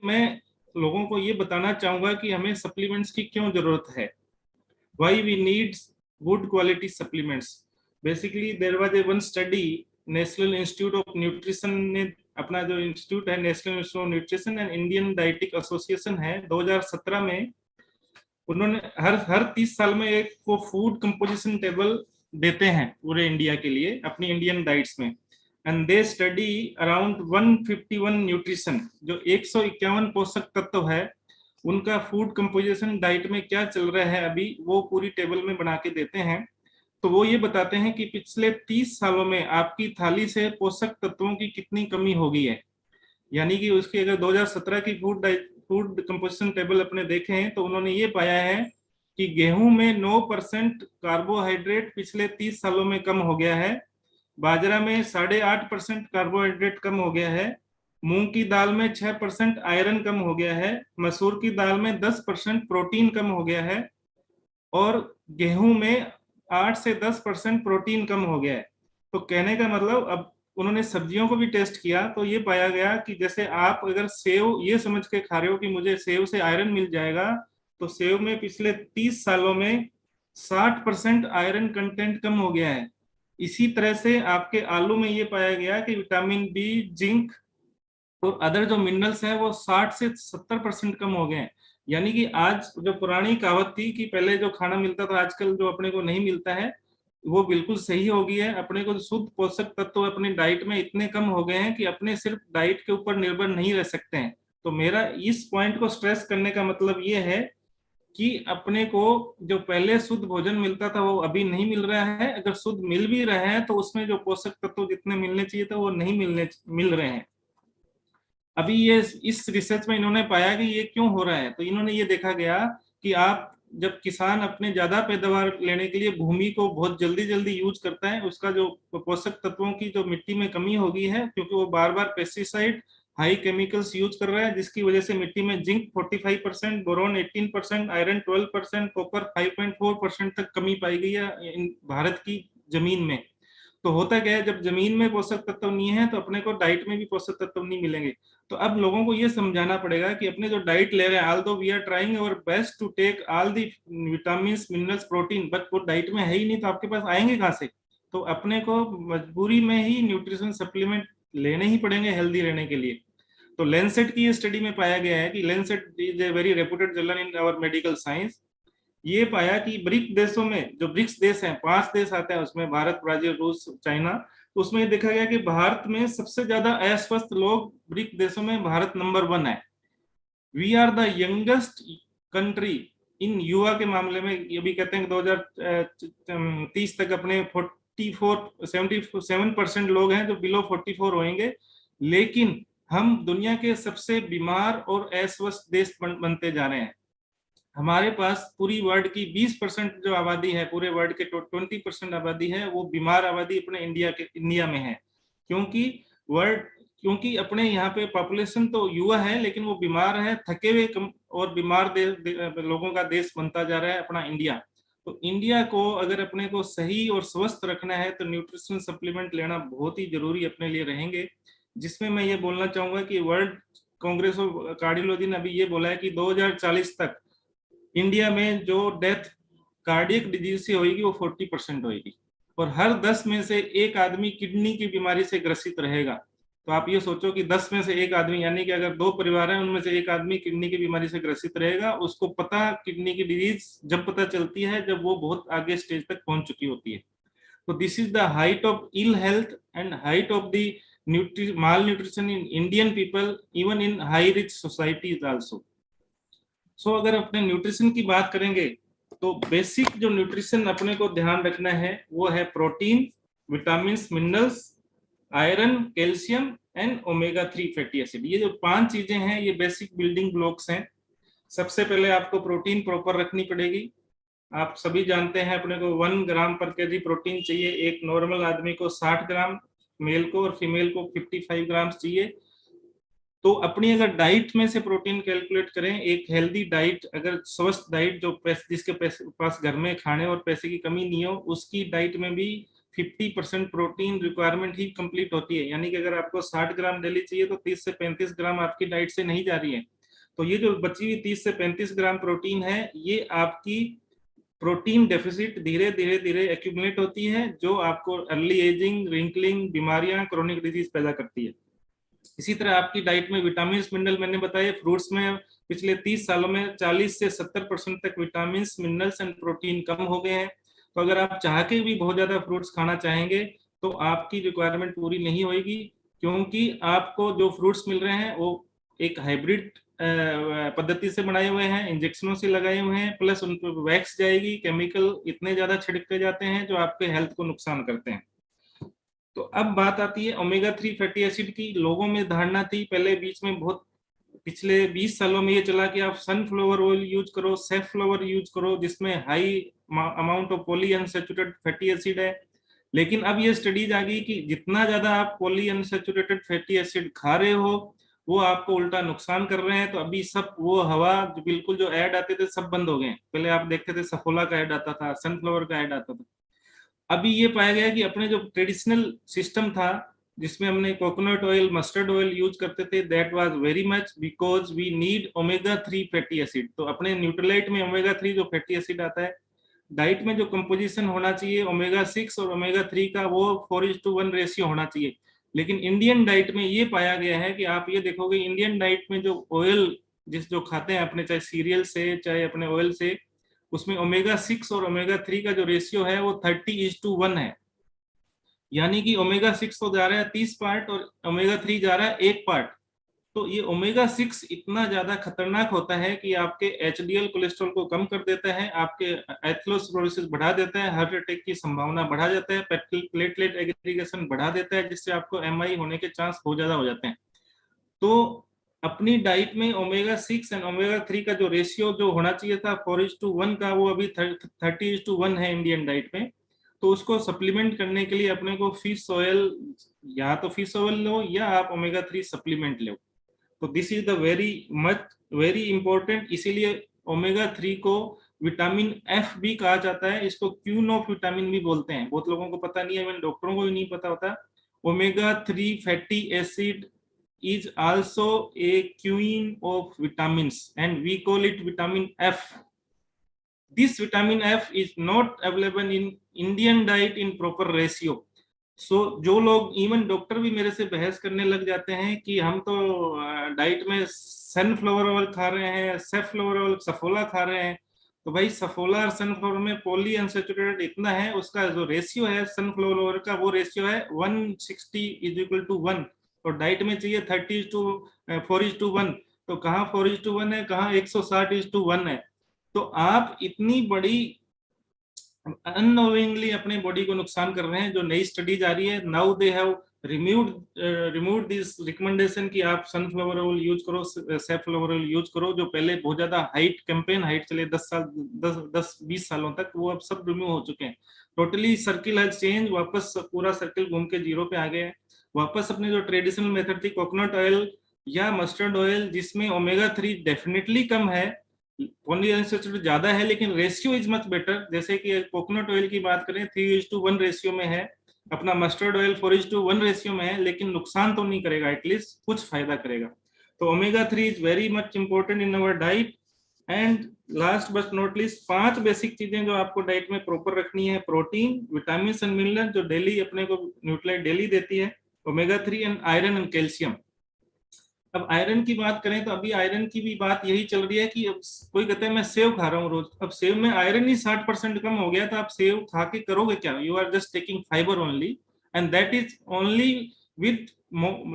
मैं लोगों को ये बताना चाहूंगा कि हमें सप्लीमेंट्स की क्यों जरूरत है, why we need good quality supplements. Basically there was a one study, National Institute of Nutrition ने, अपना जो इंस्टीट्यूट है National Institute of Nutrition and Indian Dietetic Association है, 2017 में उन्होंने हर हर 30 साल में एक को फूड कंपोजिशन टेबल देते हैं पूरे इंडिया के लिए अपनी इंडियन डाइट्स में। And they study around 151 nutrition, जो 151 पोषक तत्व है, उनका फूड कंपोजिशन डाइट में क्या चल रहा है अभी, वो पूरी टेबल में बना के देते हैं। तो वो ये बताते हैं कि पिछले 30 सालों में आपकी थाली से पोषक तत्वों की कितनी कमी हो गई है। यानी कि उसकी अगर 2017 की फूड कंपोजिशन टेबल अपने देखें तो उन्होंने ये पाया है कि गेहूं में 9% कार्बोहाइड्रेट पिछले 30 सालों में कम हो गया है, बाजरा में 8.5% कार्बोहाइड्रेट कम हो गया है, मूंग की दाल में 6% आयरन कम हो गया है, मसूर की दाल में 10% प्रोटीन कम हो गया है, और गेहूं में 8 से 10% प्रोटीन कम हो गया है। तो कहने का मतलब, अब उन्होंने सब्जियों को भी टेस्ट किया तो ये पाया गया कि जैसे आप अगर सेव ये समझ के खा रहे हो कि मुझे सेव से आयरन मिल जाएगा, तो सेव में पिछले 30 सालों में 60% आयरन कंटेंट कम हो गया है। इसी तरह से आपके आलू में ये पाया गया कि विटामिन बी, जिंक और अदर जो मिनरल्स हैं वो 60 से 70% कम हो गए हैं। यानी कि आज जो पुरानी कहावत थी कि पहले जो खाना मिलता था आजकल जो अपने को नहीं मिलता है, वो बिल्कुल सही हो गई है। अपने को शुद्ध पोषक तत्व अपनी डाइट में इतने कम हो गए हैं कि अपने सिर्फ डाइट के ऊपर निर्भर नहीं रह सकते हैं। तो मेरा इस पॉइंट को स्ट्रेस करने का मतलब ये है कि अपने को जो पहले शुद्ध भोजन मिलता था वो अभी नहीं मिल रहा है। अगर शुद्ध मिल भी रहा है तो उसमें जो पोषक तत्व जितने मिलने चाहिए थे वो नहीं मिल रहे हैं। अभी ये इस रिसर्च में इन्होंने पाया कि ये क्यों हो रहा है, तो इन्होंने ये देखा गया कि आप जब किसान अपने ज्यादा पैदावार लेने के लिए भूमि को बहुत जल्दी जल्दी यूज करता है, उसका जो पोषक तत्वों की जो मिट्टी में कमी हो गई है, क्योंकि वो बार बार पेस्टिसाइड, हाई केमिकल्स यूज कर रहा है, जिसकी वजह से मिट्टी में जिंक 45%, बोरोन 18%, आयरन 12%, कॉपर 5.4% तक कमी पाई गई है भारत की जमीन में। तो होता क्या है, जब जमीन में पोषक तत्व नहीं है तो अपने को डाइट में भी पोषक तत्व नहीं मिलेंगे। तो अब लोगों को ये समझाना पड़ेगा कि अपने जो डाइट ले रहे हैं, although we are trying our best to take all the vitamin, minerals, protein, but वो डाइट में है ही नहीं, तो आपके पास आएंगे कहाँ से। तो अपने को मजबूरी में ही न्यूट्रिशन सप्लीमेंट लेने ही पड़ेंगे हेल्दी रहने के लिए। तो लेंसेट की स्टडी में पाया गया है कि Lancet is a very reputed journal in our medical science. ये पाया कि ब्रिक देशों में, जो ब्रिक्स देश हैं, 5 देश आते हैं उसमें, भारत, ब्राजील, रूस, चाइना, तो उसमें देखा गया कि भारत में सबसे ज्यादा अस्वस्थ लोग ब्रिक देशों में भारत नंबर 1 है। We are the youngest country in युवा के मामले में। ये भी कहते हैं कि 2030 तक अपने 77% लोग हैं जो बिलो 44 होंगे, लेकिन हम दुनिया के सबसे बीमार और अस्वस्थ देश बनते जा रहे हैं। हमारे पास पूरी वर्ल्ड की 20% जो आबादी है, पूरे वर्ल्ड के 20% आबादी है, वो बीमार आबादी अपने इंडिया में है। क्योंकि अपने यहाँ पे पॉपुलेशन तो युवा है लेकिन वो बीमार है, थके हुए और बीमार लोगों का देश बनता जा रहा है अपना इंडिया। तो इंडिया को अगर अपने को सही और स्वस्थ रखना है तो न्यूट्रिशन सप्लीमेंट लेना बहुत ही जरूरी अपने लिए रहेंगे। जिसमें मैं ये बोलना चाहूंगा कि वर्ल्ड कांग्रेस ऑफ कार्डियोलॉजी ने अभी ये बोला है कि 2040 तक इंडिया में जो डेथ कार्डियक डिजीज से होगी वो 40% होगी, और हर 10 में से एक आदमी किडनी की बीमारी से ग्रसित रहेगा। तो आप ये सोचो कि 10 में से एक आदमी, यानी कि अगर 2 परिवार हैं उनमें से एक आदमी किडनी की बीमारी से ग्रसित रहेगा। उसको पता, किडनी की डिजीज जब पता चलती है जब वो बहुत आगे स्टेज तक पहुंच चुकी होती है। तो this is the height of ill health and height of the malnutrition in Indian people, even in high rich societies also. So अगर अपने न्यूट्रिशन की बात करेंगे तो बेसिक जो न्यूट्रिशन अपने को ध्यान रखना है वो है protein, vitamin, minerals, iron, calcium and omega 3 fatty acid. ये जो 5 चीजें हैं ये बेसिक बिल्डिंग ब्लॉक्स हैं। सबसे पहले आपको प्रोटीन प्रॉपर रखनी पड़ेगी। आप सभी जानते हैं अपने को 1 ग्राम पर केजी प्रोटीन चाहिए। एक नॉर्मल आदमी को 60 ग्राम, मेल को और फीमेल को 55 ग्राम चाहिए। तो अपनी अगर डाइट में से प्रोटीन कैलकुलेट करें, एक हेल्दी डाइट, अगर स्वस्थ डाइट जो जिसके पास घर में खाने और पैसे की कमी नहीं हो, उसकी डाइट में भी 50% प्रोटीन रिक्वायरमेंट ही कंप्लीट होती है। यानी कि अगर आपको 60 ग्राम डेली चाहिए तो 30 से 35 ग्राम आपकी डाइट से नहीं जा रही है। तो ये जो बची हुई 30 से 35 ग्राम प्रोटीन है, ये आपकी प्रोटीन डेफिसिट धीरे धीरे धीरे एक्यूमुलेट होती है, जो आपको अर्ली एजिंग, रिंकलिंग, बीमारियां, क्रोनिक डिजीज पैदा करती है। इसी तरह आपकी डाइट में विटामिन मिनरल मैंने बताया, फ्रूट्स में पिछले 30 सालों में 40 से 70% तक विटामिन, मिनरल्स एंड प्रोटीन कम हो गए हैं। तो अगर आप चाह के भी बहुत ज्यादा फ्रूट्स खाना चाहेंगे तो आपकी रिक्वायरमेंट पूरी नहीं होगी, क्योंकि आपको जो फ्रूट्स मिल रहे हैं वो एक हाइब्रिड पद्धति से बनाए हुए हैं, इंजेक्शनों से लगाए हुए हैं, प्लस उन पर वैक्स जाएगी, केमिकल इतने ज्यादा छिड़के जाते हैं जो आपके हेल्थ को नुकसान करते हैं। तो अब बात आती है ओमेगा 3 फैटी एसिड की। लोगों में धारणा थी पहले, बीच में बहुत पिछले 20 सालों में ये चला कि आप सनफ्लावर ऑयल यूज करो, सैफफ्लावर यूज करो, जिसमें high amount of poly unsaturated fatty acid है। लेकिन अब ये स्टडीज आ गई कि जितना ज्यादा आप पॉली अनसैचुरेटेड फैटी एसिड खा रहे हो वो आपको उल्टा नुकसान कर रहे हैं। तो अभी सब वो हवा जो बिल्कुल जो ऐड आते थे सब बंद हो गए। पहले आप देखते थे सफोला का ऐड आता था, सनफ्लावर का ऐड आता था। अभी ये पाया गया कि अपने जो ट्रेडिशनल सिस्टम था जिसमें हमने coconut oil, mustard oil use करते थे, that was very much because we need omega 3 fatty acid. तो अपने न्यूट्रलाइट में ओमेगा 3 जो फैटी एसिड आता है, डाइट में जो कंपोजिशन होना चाहिए ओमेगा 6 और ओमेगा 3 का, वो 4:1 रेशियो होना चाहिए। लेकिन इंडियन डाइट में ये पाया गया है कि आप ये देखोगे इंडियन डाइट में जो ऑयल जो खाते हैं अपने, चाहे सीरियल से चाहे अपने ऑयल से, उसमें ओमेगा 6 और ओमेगा 3 का जो रेशियो है वो 30:1 है। यानी कि ओमेगा 6 तो जा रहा है 30 पार्ट और ओमेगा 3 जा रहा है 1 पार्ट। तो ये ओमेगा 6 इतना ज्यादा खतरनाक होता है कि आपके एचडीएल कोलेस्ट्रॉल को कम कर देता है, आपके एथेरोस्क्लेरोसिस बढ़ा देता है, हार्ट अटैक की संभावना बढ़ा जाता है, प्लेटलेट एग्रीगेशन बढ़ा देता है, जिससे आपको एमआई होने के चांस बहुत ज्यादा हो जाते हैं। तो अपनी डाइट में ओमेगा 6 एंड ओमेगा 3 का जो रेशियो जो होना चाहिए था 4:1 का, वो अभी 30:1 है इंडियन डाइट में। तो उसको सप्लीमेंट करने के लिए अपने को फिश ऑयल, या तो फिश ऑयल लो या आप ओमेगा 3 सप्लीमेंट लो। तो this is the very important. इसीलिए ओमेगा 3 को विटामिन एफ भी कहा जाता है, इसको क्यून ऑफ विटामिन भी बोलते हैं। बहुत लोगों को पता नहीं है, इवन डॉक्टरों को भी नहीं पता होता। Omega 3 fatty acid is also a queen of vitamins and we call it vitamin F. This vitamin F is not available in Indian diet in proper ratio. So जो लोग, इवन डॉक्टर भी मेरे से बहस करने लग जाते हैं कि हम तो डाइट में सनफ्लावर ऑयल खा रहे हैं, सैफफ्लावर ऑयल, सफोला खा रहे हैं। तो भाई सफोला और सनफ्लावर में पॉली अनसैचुरेटेड इतना है, उसका जो रेशियो है सनफ्लावर ऑयल का, वो रेशियो है 160:1। तो डाइट में चाहिए 4:1। तो कहाँ 4:1 है, कहाँ 160:1 है। तो आप इतनी बड़ी अननोइंगली अपने बॉडी को नुकसान कर रहे हैं। जो नई स्टडीज आ रही है, now they have removed this recommendation कि आप सनफ्लावर ऑयल यूज करो, सैफफ्लावर ऑयल यूज करो, जो पहले बहुत ज्यादा हाइट चले 10-20 सालों तक, वो अब सब रिमूव हो चुके हैं। टोटली सर्किल हैज चेंज, वापस पूरा सर्किल घूम के जीरो पे आ गए हैं। वापस अपने जो ट्रेडिशनल मेथड थी कोकोनट ऑयल या मस्टर्ड ऑयल, जिसमें ओमेगा 3 डेफिनेटली कम है, पॉलीअनसैचुरेटेड ज्यादा है, लेकिन रेशियो इज मच बेटर। जैसे कि कोकोनट ऑयल की बात करें 3:1 रेशियो में है, अपना मस्टर्ड ऑयल 4:1 रेशियो में है, लेकिन नुकसान तो नहीं करेगा, एटलीस्ट कुछ फायदा करेगा। तो omega 3 is very much important in our diet. And last but not least, 5 basic चीजें जो आपको डाइट में प्रॉपर रखनी है: प्रोटीन, विटामिन एंड मिनरल जो डेली अपने को न्यूट्रिएंट डेली देती है, omega 3 and iron and calcium. अब आयरन की बात करें तो अभी आयरन की भी बात यही चल रही है कि अब कोई कहता है मैं सेव खा रहा हूँ रोज, अब सेव में आयरन ही 60% कम हो गया, तो आप सेव खा के करोगे क्या? You are just taking fibre only, and that is only with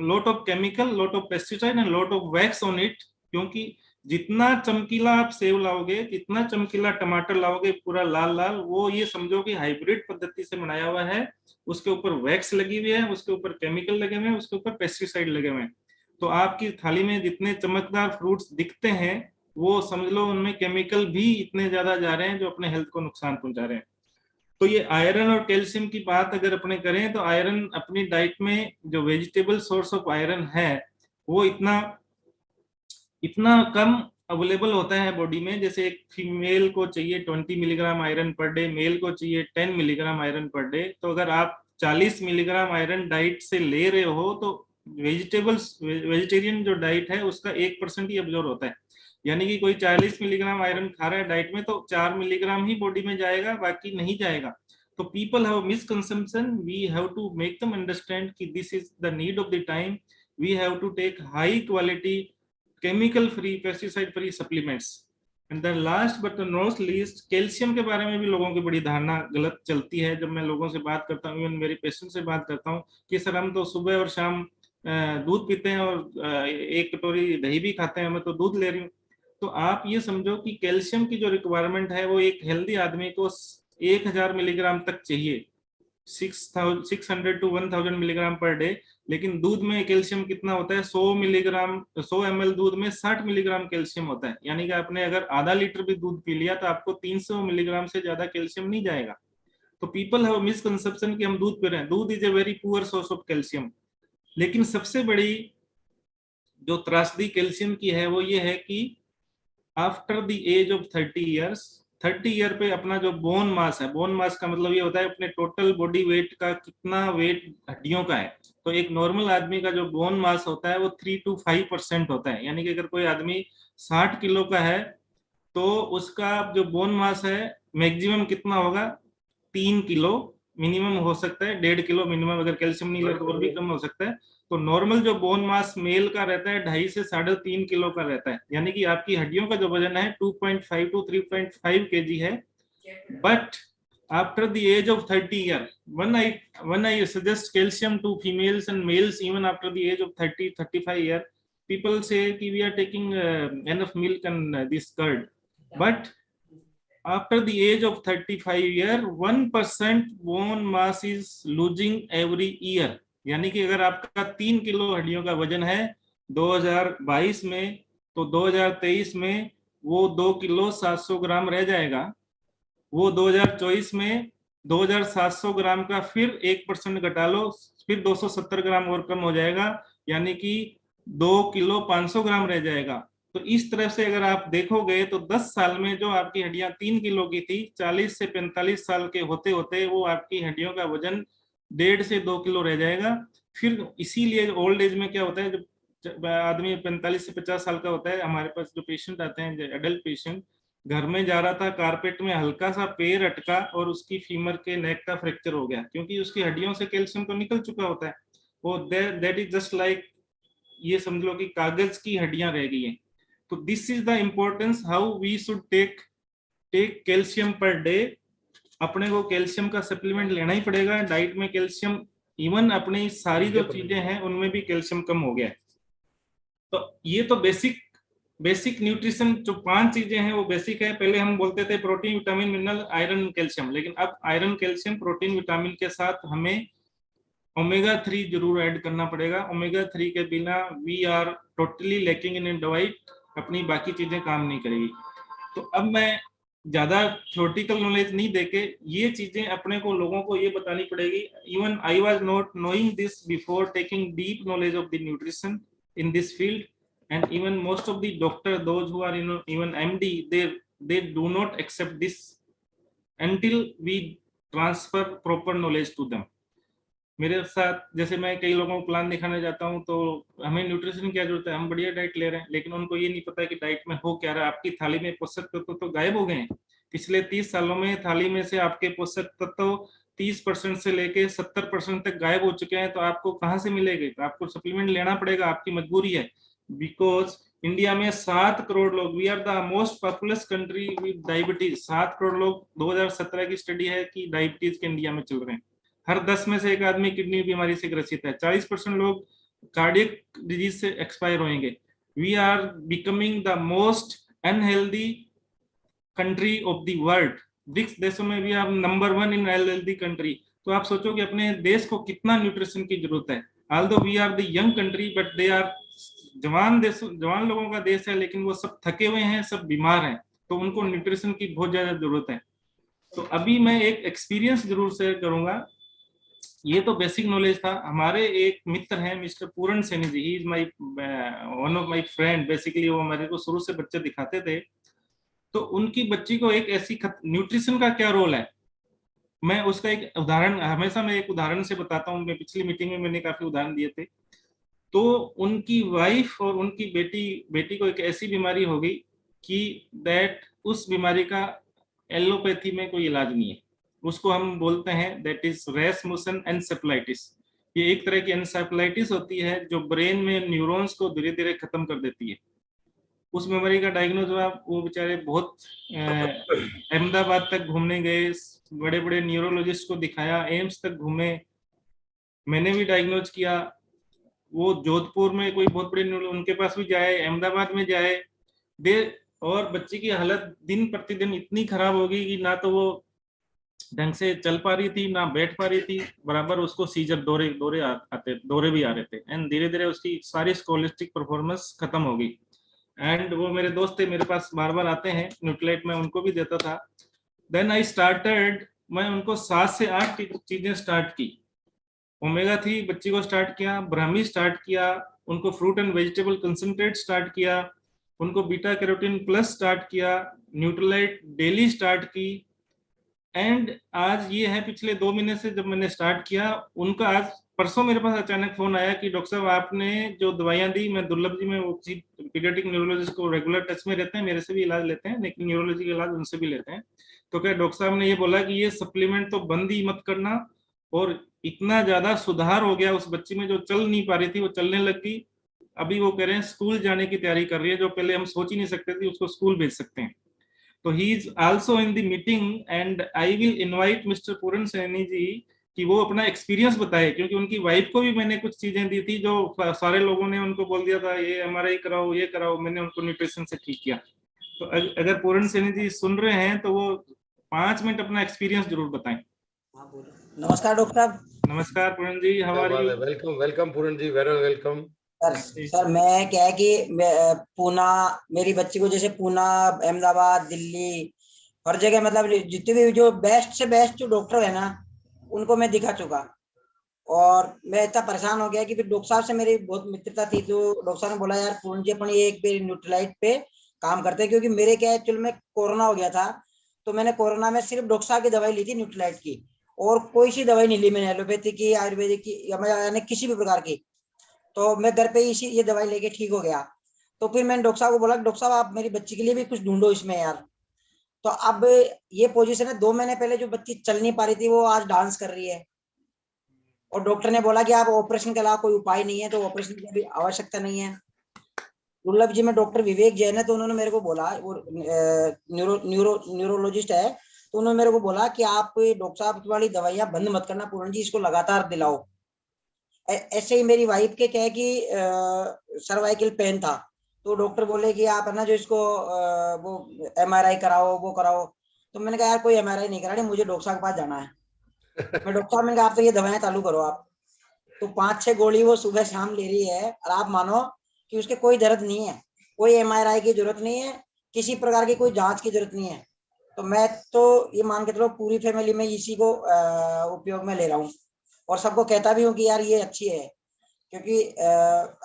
lot of chemical, lot of pesticide and lot of wax on it. क्योंकि जितना चमकीला आप सेव लाओगे, जितना चमकीला टमाटर लाओगे पूरा लाल लाल, वो ये समझो कि हाइब्रिड पद्धति से बनाया हुआ है, उसके ऊपर वैक्स लगी हुई है, उसके ऊपर केमिकल लगे हुए हैं, उसके ऊपर पेस्टिसाइड लगे हुए हैं। तो आपकी थाली में जितने चमकदार फ्रूट्स दिखते हैं, वो समझ लो उनमें केमिकल भी इतने ज्यादा जा रहे हैं जो अपने हेल्थ को नुकसान पहुंचा रहे हैं। तो ये आयरन और कैल्शियम की बात अगर अपने करें तो आयरन अपनी डाइट में जो वेजिटेबल सोर्स ऑफ आयरन है वो इतना कम अवेलेबल होता है बॉडी में, जैसे एक फीमेल को चाहिए 20 milligram iron per day, male को चाहिए 10 मिलीग्राम आयरन पर डे। तो अगर आप 40 मिलीग्राम आयरन डाइट से ले रहे हो तो वेजिटेबल्स, वेजिटेरियन जो डाइट है उसका 1% ही अब्जॉर्ब होता है। यानी कि कोई 40 मिलीग्राम आयरन खा रहा है डाइट में तो 4 मिलीग्राम ही बॉडी में जाएगा, बाकी नहीं जाएगा। तो people have misconception, we have to make them understand कि this is the need of the time, we have to take high quality chemical free, pesticide free supplements. And then last but not least, calcium के बारे में भी लोगों की बड़ी धारणा गलत चलती है। जब मैं लोगों से बात करता हूँ, इवन मेरे पेशेंट से बात करता हूँ कि सर हम तो सुबह और शाम दूध पीते हैं और एक कटोरी दही भी खाते हैं, मैं तो दूध ले रही हूँ। तो आप ये समझो कि कैल्शियम की जो रिक्वायरमेंट है वो एक हेल्दी आदमी को 1000 मिलीग्राम तक चाहिए, 600 to 1000 मिलीग्राम पर डे। लेकिन दूध में कैल्शियम कितना होता है, 100 मिलीग्राम, 100 ml दूध में 60 मिलीग्राम कैल्शियम होता है। यानी कि आपने अगर आधा लीटर भी दूध पी लिया तो आपको 300 मिलीग्राम से ज्यादा कैल्शियम नहीं जाएगा। तो पीपल हैव मिसकंसेप्शन कि हम दूध पी रहे हैं, दूध is a very poor source of calcium. लेकिन सबसे बड़ी जो त्रासदी कैल्शियम की है वो ये है कि after the age of 30 years, 30 year पे अपना जो बोन मास है, बोन मास का मतलब ये होता है अपने टोटल बॉडी वेट का कितना वेट हड्डियों का है। तो एक नॉर्मल आदमी का जो बोन मास होता है वो 3 to 5% होता है। यानी कि अगर कोई आदमी 60 किलो का है तो उसका जो बोन मास है मैक्सिमम कितना होगा, 3 किलो मिनिमम हो सकता है, 1.5 किलो मिनिमम, अगर कैल्शियम नहीं ले तो और भी कम हो सकता है। तो नॉर्मल जो बोन मास मेल का रहता है 2.5 से 3.5 किलो का रहता है। यानी कि आपकी हड्डियों का जो वजन है 2.5 to 3.5 kg है। But after the age of 30 year, when I suggest calcium to females and males even after the age of 30-35 year, people say कि we are taking enough milk and this curd, but after the age of 35 year 1% bone mass is losing every year। यानी कि अगर आपका 3 kilo हड्डियों का वजन है 2022 में, तो 2023 में वो 2 किलो 700 ग्राम रह जाएगा। वो 2024 में 2700 ग्राम का फिर 1% घटा लो, फिर 270 ग्राम और कम हो जाएगा, यानी कि 2 किलो 500 ग्राम रह जाएगा। तो इस तरह से अगर आप देखोगे तो 10 साल में जो आपकी हड्डियां 3 किलो की थी, 40 से 45 साल के होते होते वो आपकी हड्डियों का वजन 1.5 से 2 किलो रह जाएगा। फिर इसीलिए ओल्ड एज में क्या होता है, जब आदमी 45 से 50 साल का होता है, हमारे पास जो पेशेंट आते हैं एडल्ट पेशेंट, घर में जा रहा था, कारपेट में हल्का सा पैर अटका और उसकी फीमर के नेक का फ्रैक्चर हो गया, क्योंकि उसकी हड्डियों से कैल्शियम तो निकल चुका होता है। वो दैट इज जस्ट लाइक, ये समझ लो कि कागज की हड्डियां रह गई हैं। तो this is the importance how we should take calcium per day. अपने को कैल्शियम का सप्लीमेंट लेना ही पड़ेगा डाइट में। कैल्शियम इवन अपनी सारी जो चीजें हैं उनमें भी कैल्शियम कम हो गया है। तो ये तो बेसिक न्यूट्रिशन जो 5 चीजें हैं वो बेसिक है। पहले हम बोलते थे protein, vitamin, mineral, iron, calcium, लेकिन अब आयरन, कैल्शियम, प्रोटीन, विटामिन के साथ हमें ओमेगा 3 जरूर ऐड करना पड़ेगा। ओमेगा 3 के बिना we are totally lacking in diet, अपनी बाकी चीजें काम नहीं करेगी। तो अब मैं ज्यादा थ्योरेटिकल नॉलेज नहीं देके ये चीजें अपने को लोगों को ये बतानी पड़ेगी। Even I was not knowing this before taking deep knowledge of the nutrition in this field, and even most of the doctor, those who are even MD, they do not accept this until we transfer proper knowledge to them। मेरे साथ जैसे मैं कई लोगों को plan दिखाने जाता हूं तो हमें न्यूट्रिशन क्या जरूरत है, हम बढ़िया डाइट ले रहे हैं, लेकिन उनको ये नहीं पता कि डाइट में हो क्या रहा है। आपकी थाली में पोषक तत्व तो गायब हो गए हैं। पिछले 30 सालों में थाली में से आपके पोषक तत्व 30% से लेके 70% तक गायब हो चुके हैं। तो आपको कहाँ से मिलेंगे? तो आपको सप्लीमेंट लेना पड़ेगा, आपकी मजबूरी है। बिकॉज इंडिया में 7 करोड़ लोग, we are the most populous country with diabetes. 7 crore लोग, 2017 की स्टडी है कि डायबिटीज के इंडिया में चल रहे हैं। हर 10 में से एक आदमी किडनी बीमारी से ग्रसित है। 40% लोग कार्डियक डिजीज से एक्सपायर होंगे। We are becoming the most unhealthy country of the world. BRICS देशों में भी आप नंबर 1 इन अनहेल्दी कंट्री। तो आप सोचो कि अपने देश को कितना न्यूट्रिशन की जरूरत है। Although we are the young country, but they are जवान लोगों का देश है, लेकिन वो सब थके हुए हैं, सब बीमार हैं। तो उनको न्यूट्रिशन की बहुत ज्यादा जरूरत है। तो अभी मैं एक एक्सपीरियंस जरूर शेयर करूंगा। ये तो बेसिक नॉलेज था। हमारे एक मित्र हैं mister Puran Saini ji, he is my one of my friend basically. वो हमारे को शुरू से बच्चे दिखाते थे। तो उनकी बच्ची को एक ऐसी न्यूट्रिशन का क्या रोल है, मैं उसका एक उदाहरण हमेशा मैं एक उदाहरण से बताता हूँ। मैं पिछली मीटिंग में मैंने काफी उदाहरण दिए थे। तो उनकी वाइफ और उनकी बेटी बेटी को एक ऐसी बीमारी हो गई कि दैट उस बीमारी का एलोपैथी में कोई इलाज नहीं है। उसको हम बोलते हैं दैट इज रेसमुसन एनसेफलाइटिस। ये एक तरह की एनसेफलाइटिस होती है जो ब्रेन में न्यूरॉन्स को धीरे धीरे खत्म कर देती है। उस बीमारी का डायग्नोज हुआ, वो बेचारे बहुत अहमदाबाद तक घूमने गए, बड़े बड़े न्यूरोलॉजिस्ट को दिखाया, एम्स तक घूमे, मैंने भी डायग्नोज किया। वो जोधपुर में कोई बहुत बड़े उनके पास भी जाए, अहमदाबाद में जाए दे, और बच्ची की हालत दिन प्रतिदिन इतनी खराब हो गई कि ना तो वो ढंग से चल पा रही थी ना बैठ पा रही थी, बराबर उसको सीजर दौरे दौरे आते दौरे भी आ रहे थे। एंड धीरे धीरे उसकी सारी स्कॉलिस्टिक परफॉर्मेंस खत्म हो गई। एंड वो मेरे दोस्त थे, मेरे पास बार बार आते हैं, न्यूट्रिलाइट मैं उनको भी देता था। देन आई स्टार्टेड, मैं उनको 7 से 8 चीजें स्टार्ट की। ओमेगा 3 बच्ची को स्टार्ट किया, ब्राह्मी स्टार्ट किया, उनको fruit and vegetable concentrate start किया, उनको बीटा कैरोटीन प्लस स्टार्ट किया, न्यूट्रिलाइट डेली स्टार्ट की। एंड आज ये है पिछले 2 महीने से जब मैंने स्टार्ट किया, उनका आज परसों मेरे पास अचानक फोन आया कि डॉक्टर साहब आपने जो दवाइयां दी, मैं दुर्लभ जी में वो पीडियाट्रिक न्यूरोलॉजिस्ट को रेगुलर टच में रहते हैं, मेरे से भी इलाज लेते हैं, लेकिन न्यूरोलॉजी का इलाज उनसे भी लेते हैं। तो क्या डॉक्टर साहब ने ये बोला कि ये सप्लीमेंट तो बंद ही मत करना। और इतना ज्यादा सुधार हो गया उस बच्ची में, जो चल नहीं पा रही थी वो चलने लग गई। अभी वो कह रहे हैं स्कूल जाने की तैयारी कर रही है, जो पहले हम सोच ही नहीं सकते थे उसको स्कूल भेज सकते हैं। तो he is also in the meeting and I will invite mister Puran Saini ji कि वो अपना एक्सपीरियंस बताए, क्योंकि उनकी वाइफ को भी मैंने कुछ चीजें दी थी जो सारे लोगों ने उनको बोल दिया था ये एमआरआई कराओ ये कराओ, मैंने उनको न्यूट्रिशन से ठीक किया। तो अगर पूरन सैनी जी सुन रहे हैं तो वो 5 मिनट अपना एक्सपीरियंस जरूर बताएं। नमस्कार डॉक्टर साहब। नमस्कार Puran ji, how are you? Welcome welcome Puran ji, very welcome. Sir मैं क्या है कि पूना, मेरी बच्ची को जैसे पूना, अहमदाबाद, दिल्ली, हर जगह मतलब जितने भी जो बेस्ट से बेस्ट जो डॉक्टर है ना, उनको मैं दिखा चुका। और मैं इतना परेशान हो गया कि फिर डॉक्टर साहब से मेरी बहुत मित्रता थी, तो डॉक्टर साहब ने बोला यार पूर्ण जी अपन ये एक बार न्यूट्रिलाइट पे काम करते हैं, क्योंकि मेरे क्या एक्चुअल में कोरोना हो गया था। तो मैंने कोरोना में सिर्फ डॉक्टर साहब की दवाई ली थी न्यूट्रिलाइट की, और कोई सी दवाई नहीं ली मैंने, एलोपैथी की, आयुर्वेदिक की, यानी किसी भी प्रकार की। तो मैं घर पे ही इसी ये दवाई लेके ठीक हो गया। तो फिर मैंने डॉक्टर साहब को बोला डॉक्टर साहब आप मेरी बच्ची के लिए भी कुछ ढूंढो इसमें यार। तो अब ये पोजीशन है, 2 महीने पहले जो बच्ची चल नहीं पा रही थी वो आज डांस कर रही है। और डॉक्टर ने बोला कि आप ऑपरेशन के अलावा कोई उपाय नहीं है, तो ऑपरेशन की अभी आवश्यकता नहीं है। दुर्लभ जी में डॉक्टर विवेक जैन है, तो उन्होंने मेरे को बोला, वो न्यूरोलॉजिस्ट है, तो उन्होंने मेरे को बोला कि आप डॉक्टर साहब वाली दवाइयां बंद मत करना पूर्ण जी, इसको लगातार दिलाओ। ऐसे ही मेरी वाइफ के क्या है कि सर्वाइकल पेन था, तो डॉक्टर बोले कि आप है ना जो इसको वो एमआरआई कराओ, वो कराओ। तो मैंने कहा यार कोई एमआरआई नहीं करानी, मुझे डॉक्टर साहब के पास जाना है। मैं डॉक्टर साहब ने कहा आप तो ये दवाएं चालू करो आप। तो 5-6 गोली वो सुबह शाम ले रही है, और आप मानो कि उसके कोई दर्द नहीं है, कोई एमआरआई की जरूरत नहीं है, किसी प्रकार की कोई जांच की जरूरत नहीं है। तो मैं तो ये मान के चलो पूरी फैमिली में इसी को उपयोग में ले रहा हूँ, और सबको कहता भी हूँ कि यार ये अच्छी है। क्योंकि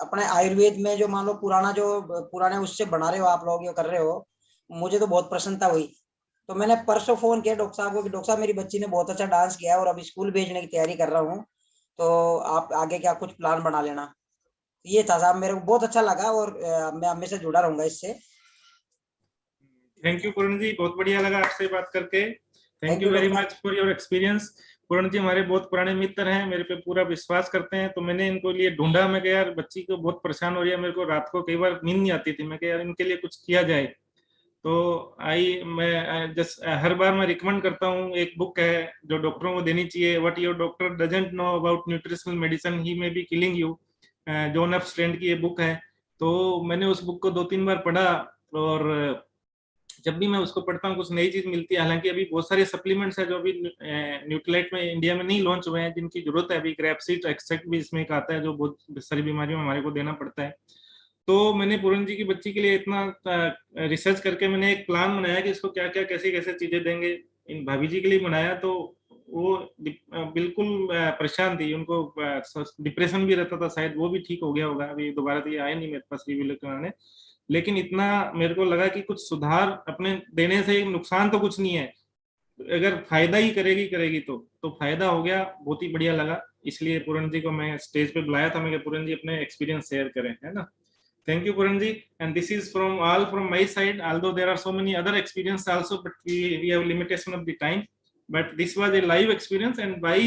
अपने आयुर्वेद में जो मान लो पुराने उससे बना रहे हो आप लोग, ये कर रहे हो, मुझे तो बहुत प्रसन्नता हुई। तो मैंने परसों फोन किया डॉक्टर साहब को कि डॉक्टर साहब मेरी बच्ची ने बहुत अच्छा डांस किया है और अब स्कूल भेजने की तैयारी कर रहा हूँ, तो आप आगे क्या कुछ प्लान बना लेना। ये था साहब, मेरे को बहुत अच्छा लगा, और मैं हमेशा जुड़ा रहूंगा इससे। थैंक यू पूर्ण जी, बहुत बढ़िया लगा आपसे बात करके। Thank thank you you very doctor. Much for your experience. पूर्ण जी हमारे बहुत पुराने मित्र हैं, मेरे पे पूरा विश्वास करते हैं। तो मैंने इनको लिए ढूंढा, मैं कहा यार बच्ची को बहुत परेशान हो रही है, मेरे को रात को कई बार नींद नहीं आती थी, मैं कहा यार इनके लिए कुछ किया जाए। तो मैं जस्ट हर बार मैं रिकमेंड करता हूँ, एक बुक है जो डॉक्टरों को देनी चाहिए, what your doctor doesn't know about nutritional medicine he may be killing you, John F strand की ये बुक है। तो मैंने उस बुक को 2-3 बार पढ़ा, और जब भी मैं उसको पढ़ता हूँ कुछ नई चीज मिलती है। हालांकि अभी बहुत सारे सप्लीमेंट्स हैं जो अभी न्यूट्रिलाइट में इंडिया में नहीं लॉन्च हुए हैं, जिनकी जरूरत है। अभी ग्रेपसीड एक्सट्रैक्ट भी इसमें एक आता है जो बहुत सारी बीमारियों में हमारे को देना पड़ता है। तो मैंने पूरन जी की बच्ची के लिए इतना रिसर्च करके मैंने एक प्लान बनाया कि इसको क्या क्या कैसे कैसे चीजें देंगे। इन भाभी जी के लिए बनाया, तो वो बिल्कुल परेशान थी, उनको डिप्रेशन भी रहता था शायद, वो भी ठीक हो गया होगा। अभी दोबारा तो ये आए नहीं मेरे पास रिव्यू लेकर आने, लेकिन इतना मेरे को लगा कि कुछ सुधार अपने देने से नुकसान तो कुछ नहीं है, अगर फायदा ही करेगी करेगी तो फायदा हो गया, बहुत ही बढ़िया लगा। इसलिए पूरन जी को मैं स्टेज पे बुलाया था, मैं पूरन जी अपने एक्सपीरियंस शेयर करें, है ना। Thank you, Puranji. And this is from my side. Although there are so many other experiences also, but we have limitation of the time. But this was a live experience, and by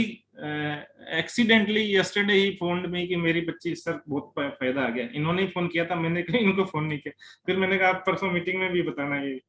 accidentally yesterday he phoned me कि मेरी बच्ची sir बहुत फायदा आ गया। इन्होंने ही phone किया था, मैंने इनको फोन नहीं किया। फिर मैंने कहा आप परसों मीटिंग में भी बताना ये।